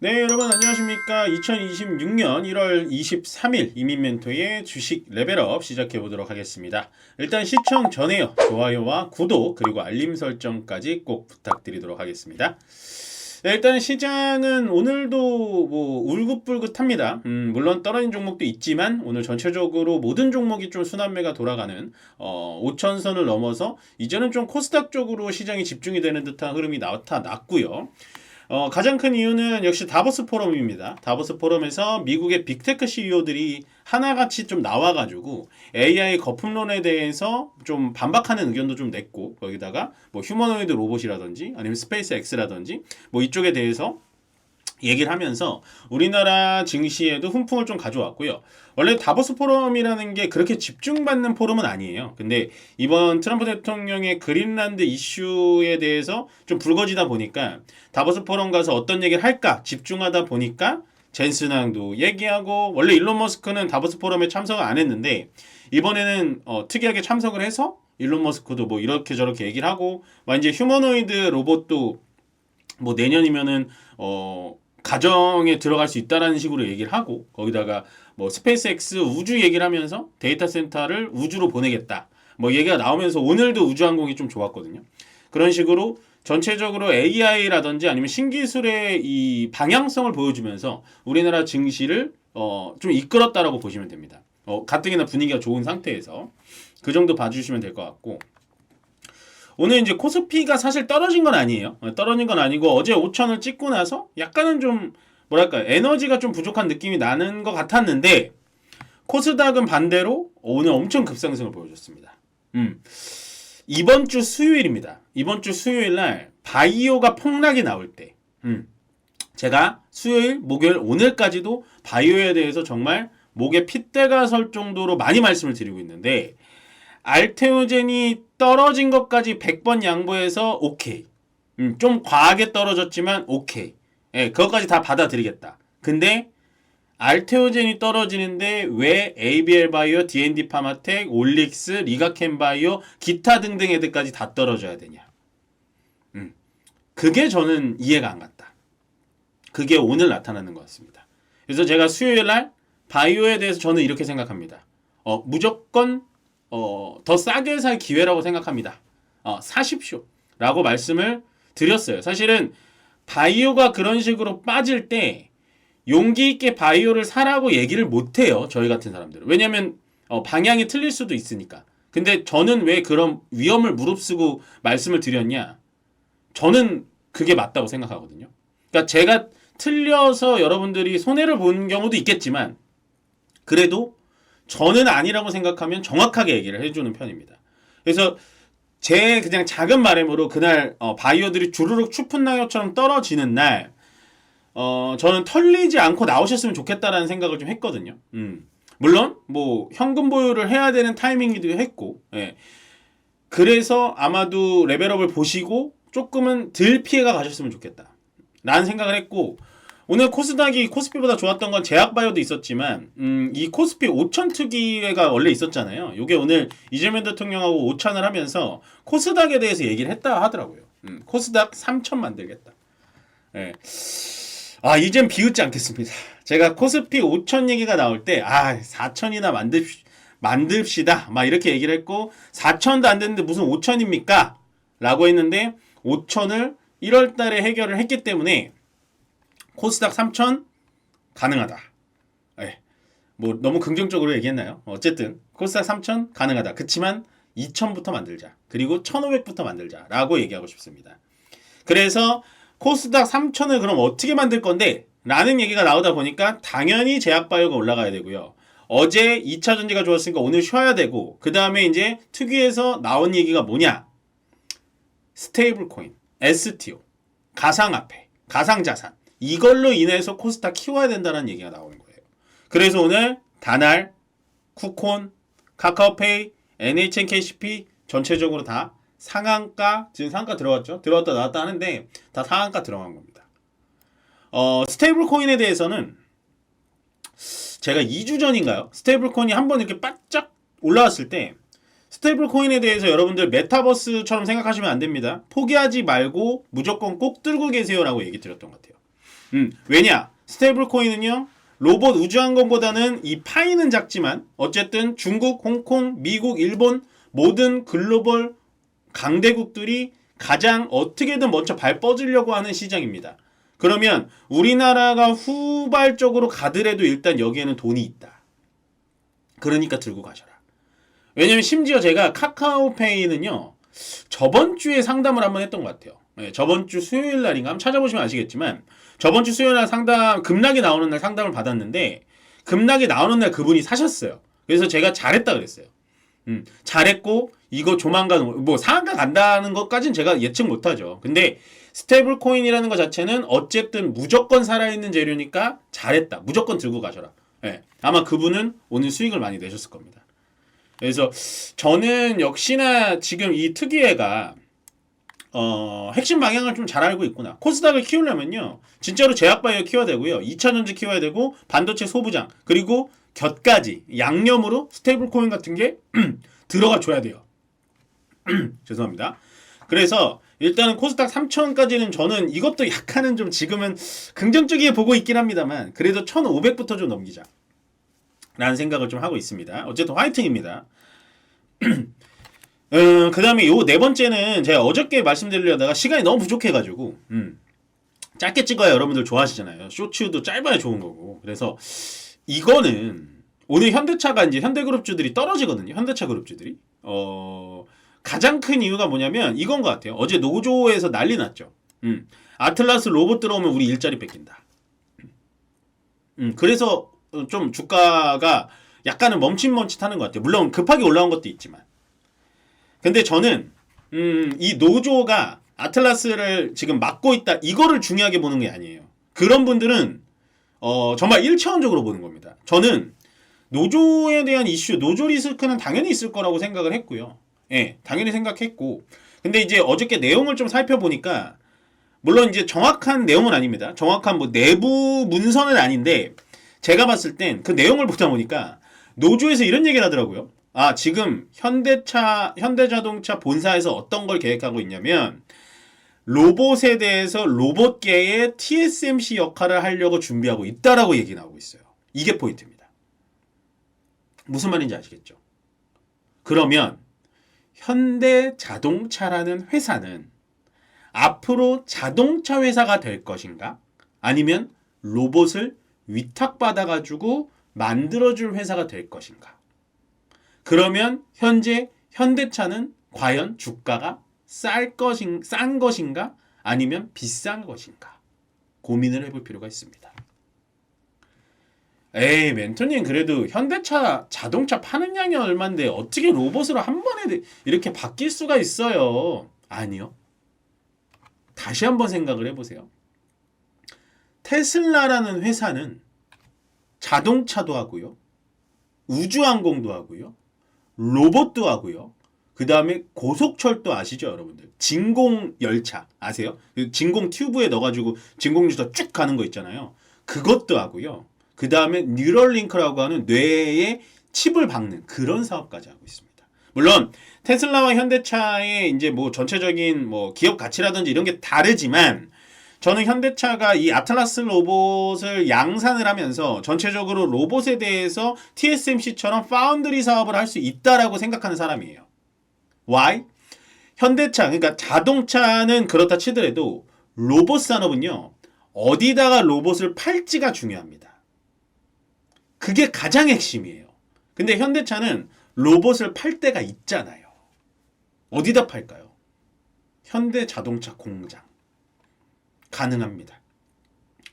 네, 여러분 안녕하십니까? 2026년 1월 23일 이민멘토의 주식 레벨업 시작해 보도록 하겠습니다. 일단 시청 전에요. 좋아요와 구독 그리고 알림 설정까지 꼭 부탁드리도록 하겠습니다. 네, 일단 시장은 오늘도 뭐 울긋불긋합니다. 물론 떨어진 종목도 있지만 오늘 전체적으로 모든 종목이 좀 순환매가 돌아가는 5천선을 넘어서 이제는 좀 코스닥 쪽으로 시장이 집중이 되는 듯한 흐름이 나타났고요. 가장 큰 이유는 역시 다보스 포럼입니다. 다보스 포럼에서 미국의 빅테크 CEO들이 하나같이 좀 나와가지고 AI 거품론에 대해서 좀 반박하는 의견도 좀 냈고, 거기다가 뭐 휴머노이드 로봇이라든지 아니면 스페이스 X라든지 뭐 이쪽에 대해서 얘기를 하면서 우리나라 증시에도 훈풍을 좀 가져왔고요. 원래 다보스 포럼이라는 게 그렇게 집중받는 포럼은 아니에요. 근데 이번 트럼프 대통령의 그린란드 이슈에 대해서 좀 불거지다 보니까 다보스 포럼 가서 어떤 얘기를 할까 집중하다 보니까 젠슨왕도 얘기하고, 원래 일론 머스크는 다보스 포럼에 참석을 안 했는데 이번에는 특이하게 참석을 해서 일론 머스크도 뭐 이렇게 저렇게 얘기를 하고, 막 이제 휴머노이드 로봇도 뭐 내년이면은 가정에 들어갈 수 있다라는 식으로 얘기를 하고, 거기다가 뭐 스페이스 X 우주 얘기를 하면서 데이터 센터를 우주로 보내겠다 뭐 얘기가 나오면서 오늘도 우주항공이 좀 좋았거든요. 그런 식으로 전체적으로 AI라든지 아니면 신기술의 이 방향성을 보여주면서 우리나라 증시를 좀 이끌었다라고 보시면 됩니다. 가뜩이나 분위기가 좋은 상태에서 그 정도 봐주시면 될 것 같고, 오늘 이제 코스피가 사실 떨어진 건 아니에요. 떨어진 건 아니고 어제 5천을 찍고 나서 약간은 좀 뭐랄까 에너지가 좀 부족한 느낌이 나는 것 같았는데, 코스닥은 반대로 오늘 엄청 급상승을 보여줬습니다. 이번 주 수요일입니다. 이번 주 수요일 날 바이오가 폭락이 나올 때, 제가 수요일, 목요일, 오늘까지도 바이오에 대해서 정말 목에 핏대가 설 정도로 많이 말씀을 드리고 있는데, 알테오젠이 떨어진 것까지 100번 양보해서 오케이. 좀 과하게 떨어졌지만 오케이. 예, 그것까지 다 받아들이겠다. 근데 알테오젠이 떨어지는데 왜 ABL 바이오, D&D 파마텍, 올릭스, 리가켄 바이오, 기타 등등 애들까지 다 떨어져야 되냐. 그게 저는 이해가 안 갔다. 그게 오늘 나타나는 것 같습니다. 그래서 제가 수요일 날 바이오에 대해서 저는 이렇게 생각합니다. 무조건 더 싸게 살 기회라고 생각합니다. 사십시오 라고 말씀을 드렸어요. 사실은 바이오가 그런 식으로 빠질 때 용기 있게 바이오를 사라고 얘기를 못해요. 저희 같은 사람들은. 왜냐면 방향이 틀릴 수도 있으니까. 근데 저는 왜 그런 위험을 무릅쓰고 말씀을 드렸냐. 저는 그게 맞다고 생각하거든요. 그러니까 제가 틀려서 여러분들이 손해를 본 경우도 있겠지만, 그래도 저는 아니라고 생각하면 정확하게 얘기를 해주는 편입니다. 그래서 제 그냥 작은 바람으로 그날 바이오들이 주르륵 추푼낙엽처럼 떨어지는 날 저는 털리지 않고 나오셨으면 좋겠다라는 생각을 좀 했거든요. 물론 뭐 현금 보유를 해야 되는 타이밍이기도 했고, 예. 그래서 아마도 레벨업을 보시고 조금은 덜 피해가 가셨으면 좋겠다 라는 생각을 했고, 오늘 코스닥이 코스피보다 좋았던 건 제약바이오도 있었지만 이 코스피 5천 특위가 원래 있었잖아요. 이게 오늘 이재명 대통령하고 오찬을 하면서 코스닥에 대해서 얘기를 했다 하더라고요. 코스닥 3천 만들겠다. 네. 이젠 비웃지 않겠습니다. 제가 코스피 5천 얘기가 나올 때 4천이나 만듭시다 막 이렇게 얘기를 했고, 4천도 안 됐는데 무슨 5천입니까? 라고 했는데 5천을 1월 달에 해결을 했기 때문에 코스닥 3천 가능하다. 네. 뭐 너무 긍정적으로 얘기했나요? 어쨌든 코스닥 3천 가능하다. 그치만 2천부터 만들자. 그리고 1,500부터 만들자 라고 얘기하고 싶습니다. 그래서 코스닥 3천을 그럼 어떻게 만들 건데? 라는 얘기가 나오다 보니까 당연히 제약바이오가 올라가야 되고요. 어제 2차 전지가 좋았으니까 오늘 쉬어야 되고, 그 다음에 이제 특위에서 나온 얘기가 뭐냐? 스테이블 코인, STO, 가상화폐, 가상자산, 이걸로 인해서 코스닥 키워야 된다는 얘기가 나오는 거예요. 그래서 오늘 다날, 쿠콘, 카카오페이, NHN KCP 전체적으로 다 상한가, 지금 상한가 들어갔죠? 들어갔다 나왔다 하는데 다 상한가 들어간 겁니다. 스테이블 코인에 대해서는 제가 2주 전인가요? 스테이블 코인이 한번 이렇게 바짝 올라왔을 때, 스테이블 코인에 대해서 여러분들 메타버스처럼 생각하시면 안 됩니다. 포기하지 말고 무조건 꼭 들고 계세요라고 얘기 드렸던 것 같아요. 왜냐? 스테이블 코인은요. 로봇 우주항공보다는 이 파이는 작지만 어쨌든 중국, 홍콩, 미국, 일본 모든 글로벌 강대국들이 가장 어떻게든 먼저 발 뻗으려고 하는 시장입니다. 그러면 우리나라가 후발적으로 가더라도 일단 여기에는 돈이 있다. 그러니까 들고 가셔라. 왜냐면 심지어 제가 카카오페이는요. 저번 주에 상담을 한번 했던 것 같아요. 네, 저번 주 수요일 날인가 한번 찾아보시면 아시겠지만 저번 주 수요일 날 상담 급락이 나오는 날 상담을 받았는데 급락이 나오는 날 그분이 사셨어요. 그래서 제가 잘했다 그랬어요. 잘했고 이거 조만간 뭐 상한가 간다는 것까지는 제가 예측 못하죠. 근데 스테이블 코인이라는 것 자체는 어쨌든 무조건 살아있는 재료니까 잘했다. 무조건 들고 가셔라. 네, 아마 그분은 오늘 수익을 많이 내셨을 겁니다. 그래서 저는 역시나 지금 이 특이해가 핵심 방향을 좀 잘 알고 있구나. 코스닥을 키우려면요. 진짜로 제약바이오 키워야 되고요. 2차전지 키워야 되고 반도체 소부장 그리고 곁까지 양념으로 스테이블 코인 같은 게 들어가 줘야 돼요. 죄송합니다. 그래서 일단은 코스닥 3,000까지는 저는 이것도 약간은 좀 지금은 긍정적이게 보고 있긴 합니다만 그래도 1,500부터 좀 넘기자 라는 생각을 좀 하고 있습니다. 어쨌든 화이팅입니다. 그 다음에 요 네 번째는 제가 어저께 말씀드리려다가 시간이 너무 부족해가지고 짧게 찍어야 여러분들 좋아하시잖아요. 쇼츠도 짧아야 좋은 거고. 그래서 이거는 오늘 현대차가 이제 현대그룹주들이 떨어지거든요. 현대차 그룹주들이 가장 큰 이유가 뭐냐면 이건 것 같아요. 어제 노조에서 난리 났죠. 아틀라스 로봇 들어오면 우리 일자리 뺏긴다. 그래서 좀 주가가 약간은 멈칫멈칫하는 것 같아요. 물론 급하게 올라온 것도 있지만. 근데 저는 이 노조가 아틀라스를 지금 막고 있다. 이거를 중요하게 보는 게 아니에요. 그런 분들은 정말 1차원적으로 보는 겁니다. 저는 노조에 대한 이슈, 노조 리스크는 당연히 있을 거라고 생각을 했고요. 예, 당연히 생각했고. 근데 이제 어저께 내용을 좀 살펴보니까 물론 이제 정확한 내용은 아닙니다. 정확한 뭐 내부 문서는 아닌데 제가 봤을 땐 그 내용을 보다 보니까 노조에서 이런 얘기를 하더라고요. 아, 지금 현대자동차 본사에서 어떤 걸 계획하고 있냐면 로봇에 대해서 로봇계의 TSMC 역할을 하려고 준비하고 있다라고 얘기 나오고 있어요. 이게 포인트입니다. 무슨 말인지 아시겠죠? 그러면 현대자동차라는 회사는 앞으로 자동차 회사가 될 것인가? 아니면 로봇을 위탁받아가지고 만들어줄 회사가 될 것인가? 그러면 현재 현대차는 과연 주가가 싼 것인가? 아니면 비싼 것인가? 고민을 해볼 필요가 있습니다. 에이, 멘토님 그래도 현대차 자동차 파는 양이 얼만데 어떻게 로봇으로 한 번에 이렇게 바뀔 수가 있어요? 아니요. 다시 한번 생각을 해보세요. 테슬라라는 회사는 자동차도 하고요. 우주항공도 하고요. 로봇도 하고요. 그 다음에 고속철도 아시죠, 여러분들? 진공열차 아세요? 진공 튜브에 넣어가지고 진공유도 쭉 가는 거 있잖아요. 그것도 하고요. 그 다음에 뉴럴링크라고 하는 뇌에 칩을 박는 그런 사업까지 하고 있습니다. 물론 테슬라와 현대차의 이제 뭐 전체적인 뭐 기업 가치라든지 이런 게 다르지만 저는 현대차가 이 아틀라스 로봇을 양산을 하면서 전체적으로 로봇에 대해서 TSMC처럼 파운드리 사업을 할 수 있다라고 생각하는 사람이에요. Why? 현대차, 그러니까 자동차는 그렇다 치더라도 로봇 산업은요. 어디다가 로봇을 팔지가 중요합니다. 그게 가장 핵심이에요. 근데 현대차는 로봇을 팔 데가 있잖아요. 어디다 팔까요? 현대자동차 공장. 가능합니다.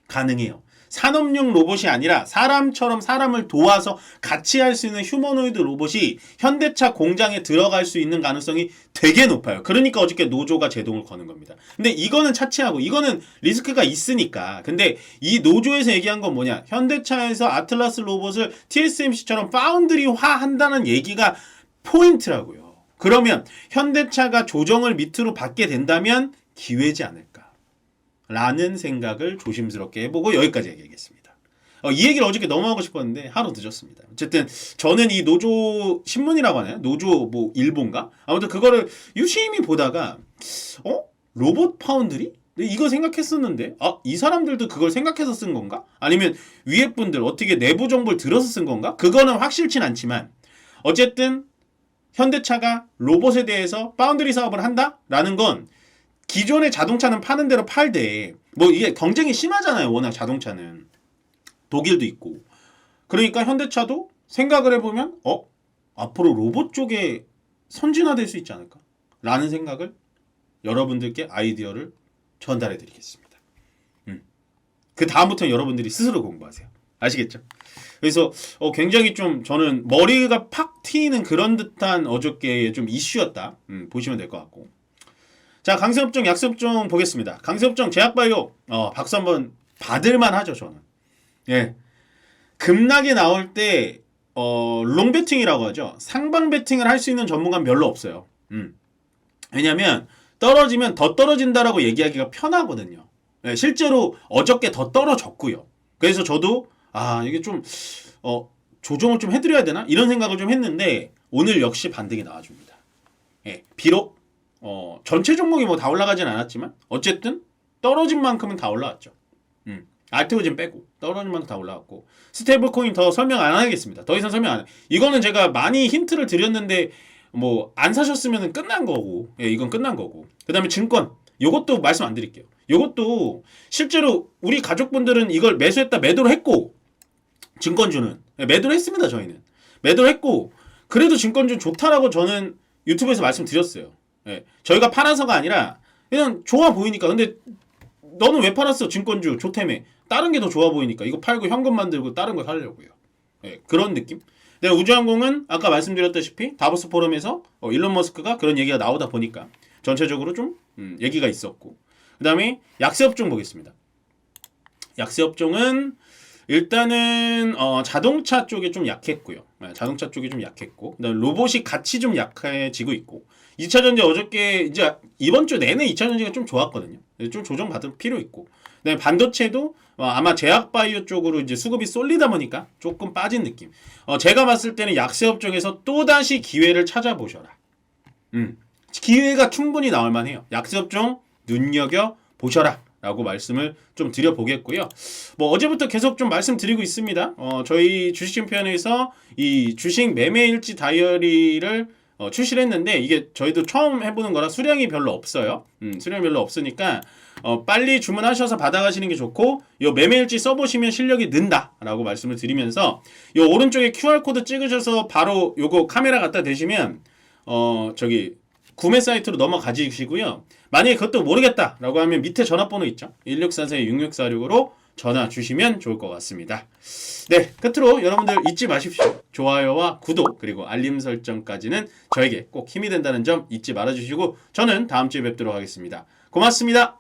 가능해요. 산업용 로봇이 아니라 사람처럼 사람을 도와서 같이 할 수 있는 휴머노이드 로봇이 현대차 공장에 들어갈 수 있는 가능성이 되게 높아요. 그러니까 어저께 노조가 제동을 거는 겁니다. 근데 이거는 차치하고 이거는 리스크가 있으니까. 근데 이 노조에서 얘기한 건 뭐냐? 현대차에서 아틀라스 로봇을 TSMC처럼 파운드리화 한다는 얘기가 포인트라고요. 그러면 현대차가 조정을 밑으로 받게 된다면 기회지 않을까? 라는 생각을 조심스럽게 해보고 여기까지 얘기하겠습니다. 이 얘기를 어저께 너무 하고 싶었는데 하루 늦었습니다. 어쨌든 저는 이 노조 신문이라고 하나요? 노조 뭐 일본가? 아무튼 그거를 유심히 보다가 로봇 파운드리? 근데 이거 생각했었는데 이 사람들도 그걸 생각해서 쓴 건가? 아니면 위에 분들 어떻게 내부 정보를 들어서 쓴 건가? 그거는 확실치 않지만 어쨌든 현대차가 로봇에 대해서 파운드리 사업을 한다라는 건 기존의 자동차는 파는 대로 팔되 뭐 이게 경쟁이 심하잖아요. 워낙 자동차는 독일도 있고 그러니까 현대차도 생각을 해보면 앞으로 로봇 쪽에 선진화될 수 있지 않을까? 라는 생각을 여러분들께 아이디어를 전달해 드리겠습니다. 그 다음부터는 여러분들이 스스로 공부하세요. 아시겠죠? 그래서 굉장히 좀 저는 머리가 팍 트이는 그런 듯한 어저께의 좀 이슈였다. 보시면 될 것 같고. 자, 강세업종, 약세업종 보겠습니다. 강세업종 제약바이오 박수 한번 받을만 하죠, 저는. 예. 급락이 나올 때 롱 베팅이라고 하죠. 상방 베팅을 할 수 있는 전문가는 별로 없어요. 왜냐면 떨어지면 더 떨어진다라고 얘기하기가 편하거든요. 예, 실제로 어저께 더 떨어졌고요. 그래서 저도 이게 좀 조정을 좀 해드려야 되나? 이런 생각을 좀 했는데 오늘 역시 반등이 나와줍니다. 예, 비록 전체 종목이 뭐 다 올라가진 않았지만 어쨌든 떨어진 만큼은 다 올라왔죠. 알테오진 빼고 떨어진 만큼 다 올라왔고 스테이블 코인 더 설명 안 하겠습니다. 더 이상 설명 안 해. 이거는 제가 많이 힌트를 드렸는데 뭐 안 사셨으면 끝난 거고, 예, 이건 끝난 거고. 그 다음에 증권, 요것도 말씀 안 드릴게요. 요것도 실제로 우리 가족분들은 이걸 매수했다 매도를 했고, 증권주는 매도를 했습니다. 저희는 매도를 했고, 그래도 증권주는 좋다라고 저는 유튜브에서 말씀드렸어요. 예, 저희가 팔아서가 아니라 그냥 좋아 보이니까. 근데 너는 왜 팔았어? 증권주 좋다며. 다른 게 더 좋아 보이니까 이거 팔고 현금 만들고 다른 거 사려고요. 예, 그런 느낌. 근데 우주항공은 아까 말씀드렸다시피 다보스 포럼에서 일론 머스크가 그런 얘기가 나오다 보니까 전체적으로 좀 얘기가 있었고, 그 다음에 약세업종 보겠습니다. 약세업종은 일단은 자동차 쪽에 좀 약했고요. 자동차 쪽이 좀 약했고, 그다음에 로봇이 같이 좀 약해지고 있고, 2차전지 어저께 이제 이번 주 내내 2차전지가 좀 좋았거든요. 좀 조정받을 필요 있고, 그다음에 반도체도 아마 제약바이오 쪽으로 이제 수급이 쏠리다 보니까 조금 빠진 느낌. 제가 봤을 때는 약세업종에서 또다시 기회를 찾아보셔라. 기회가 충분히 나올 만해요. 약세업종 눈여겨 보셔라 라고 말씀을 좀 드려보겠고요. 뭐 어제부터 계속 좀 말씀드리고 있습니다. 저희 주식챔피언에서 이 주식 매매일지 다이어리를 출시를 했는데 이게 저희도 처음 해보는 거라 수량이 별로 없어요. 수량이 별로 없으니까 빨리 주문하셔서 받아가시는 게 좋고, 요 매매일지 써보시면 실력이 는다 라고 말씀을 드리면서, 요 오른쪽에 QR코드 찍으셔서 바로 요거 카메라 갖다 대시면 저기 구매 사이트로 넘어가시고요. 만약에 그것도 모르겠다 라고 하면 밑에 전화번호 있죠. 1644-6646으로 전화 주시면 좋을 것 같습니다. 네, 끝으로 여러분들 잊지 마십시오. 좋아요와 구독 그리고 알림 설정까지는 저에게 꼭 힘이 된다는 점 잊지 말아주시고 저는 다음 주에 뵙도록 하겠습니다. 고맙습니다.